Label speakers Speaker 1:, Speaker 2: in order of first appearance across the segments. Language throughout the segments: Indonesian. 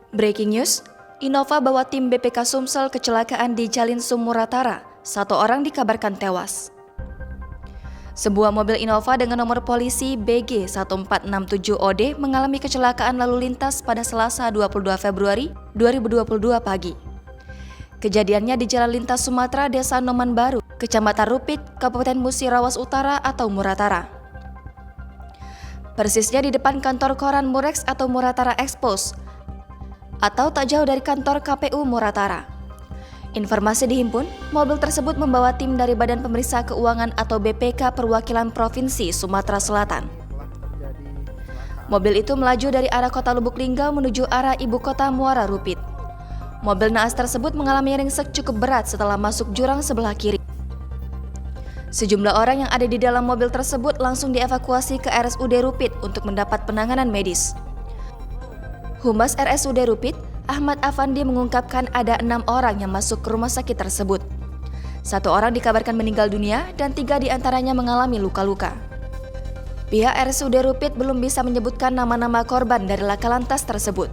Speaker 1: Breaking news, Innova bawa tim BPK Sumsel kecelakaan di Jalin Sumuratara. 1 orang dikabarkan tewas. Sebuah mobil Innova dengan nomor polisi BG 1467OD mengalami kecelakaan lalu lintas pada Selasa 22 Februari 2022 pagi. Kejadiannya di Jalan Lintas Sumatera, Desa Noman Baru, Kecamatan Rupit, Kabupaten Musirawas Utara atau Muratara. Persisnya di depan kantor koran Murex atau Muratara Expos, atau tak jauh dari kantor KPU Muratara. Informasi dihimpun, mobil tersebut membawa tim dari Badan Pemeriksa Keuangan atau BPK Perwakilan Provinsi Sumatera Selatan. Mobil itu melaju dari arah kota Lubuk Linggau menuju arah ibu kota Muara Rupit. Mobil naas tersebut mengalami ringsek cukup berat setelah masuk jurang sebelah kiri. Sejumlah orang yang ada di dalam mobil tersebut langsung dievakuasi ke RSUD Rupit untuk mendapat penanganan medis. Humas RSUD Rupit, Ahmad Afandi mengungkapkan ada 6 orang yang masuk ke rumah sakit tersebut. 1 orang dikabarkan meninggal dunia dan 3 diantaranya mengalami luka-luka. Pihak RSUD Rupit belum bisa menyebutkan nama-nama korban dari laka lantas tersebut.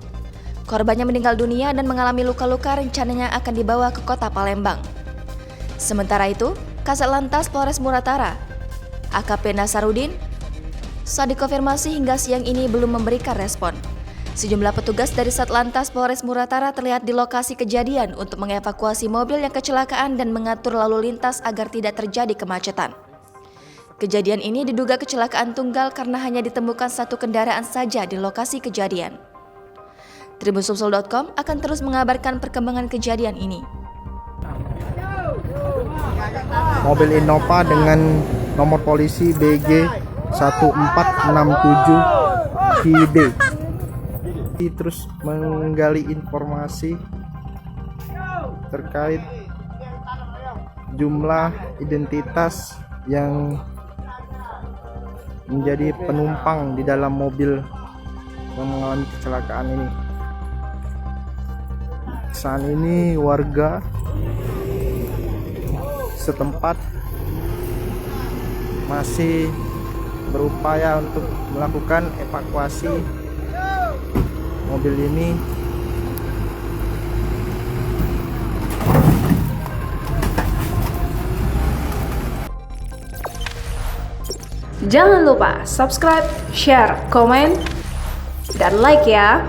Speaker 1: Korbannya meninggal dunia dan mengalami luka-luka, rencananya akan dibawa ke kota Palembang. Sementara itu, Kasat Lantas Polres Muratara, AKP Nasarudin, saat dikonfirmasi hingga siang ini belum memberikan respon. Sejumlah petugas dari Satlantas Polres Muratara terlihat di lokasi kejadian untuk mengevakuasi mobil yang kecelakaan dan mengatur lalu lintas agar tidak terjadi kemacetan. Kejadian ini diduga kecelakaan tunggal karena hanya ditemukan 1 kendaraan saja di lokasi kejadian. TribunSumsel.com akan terus mengabarkan perkembangan kejadian ini.
Speaker 2: Mobil Innova dengan nomor polisi BG 1467VD terus menggali informasi terkait jumlah identitas yang menjadi penumpang di dalam mobil yang mengalami kecelakaan ini. Saat ini warga setempat masih berupaya untuk melakukan evakuasi mobil ini.
Speaker 3: Jangan lupa subscribe, share, komen, dan like ya.